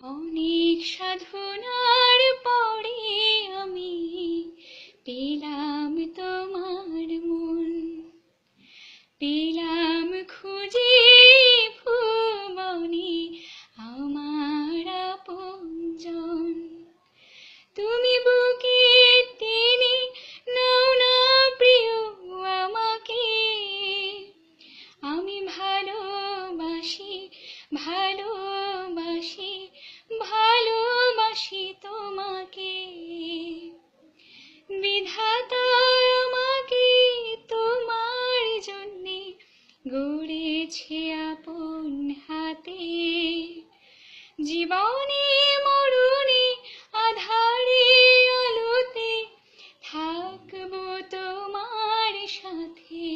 অনেক সাধনার পরে আমি পেলাম তোমার মন, পেলাম খুঁজে ভুবনে আমার আপনজন। তুমি বুকে টেনে নাও না প্রিয় আমাকে, আমি ভালোবাসি ভালোবাসি ভালোবাসি তোমাকে। বিধাতা আমাকে তোমার জন্যে গড়েছে আপন হাতে, জীবনে মরণে আধারে আলোতে থাকবো তোমার সাথে।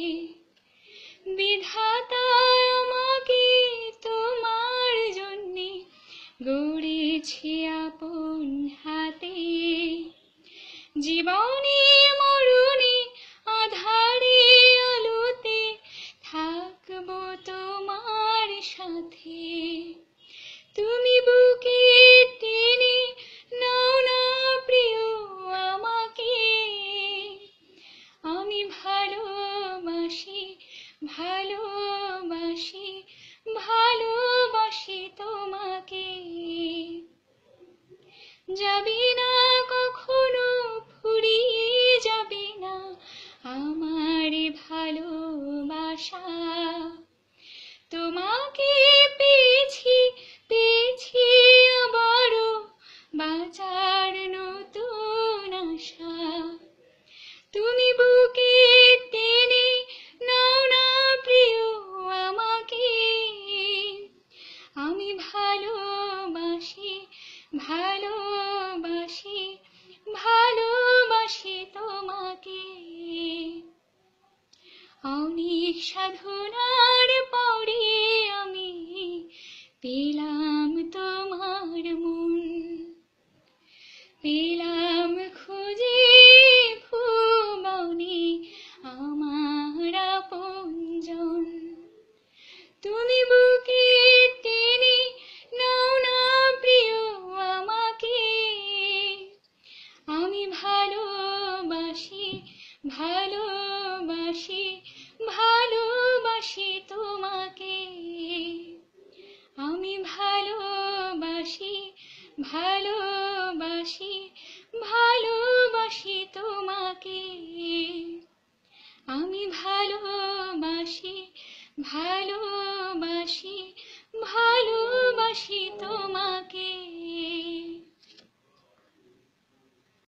বিধাতা আমাকে তোমার জন্যে গড়েছে আপন হাতে, জীবনে মরণে আধারে আলোতে থাকবো তোমার সাথে। তুমি বুকে টেনে নাও না প্রিয় আমাকে, আমি ভালোবাসি ভালোবাসি ভালোবাসি তোমাকে। যাবি না কখনো ফুরিয়ে যাবে না আমার ভালোবাসা, তোমাকে পেয়েছি পেয়েছি আবারও বাঁচার নতুন আশা। তুমি বুকে টেনে নাও না প্রিয় আমাকে, আমি ভালোবাসি ভালোবাসি ভালোবাসি তোমাকে। অনেক সাধনার পরে আমি পেলাম তোমার মন, পেলাম খুঁজে ভুবনে আমার আপনজন। তুমি বুকে টেনে নাও না প্রিয় আমাকে, আমি ভালোবাসি ভালোবাসি ভালোবাসি তোমাকে। আমি ভালোবাসি ভালোবাসি ভালোবাসি তোমাকে। আমি ভালোবাসি ভালোবাসি ভালোবাসি তোমাকে।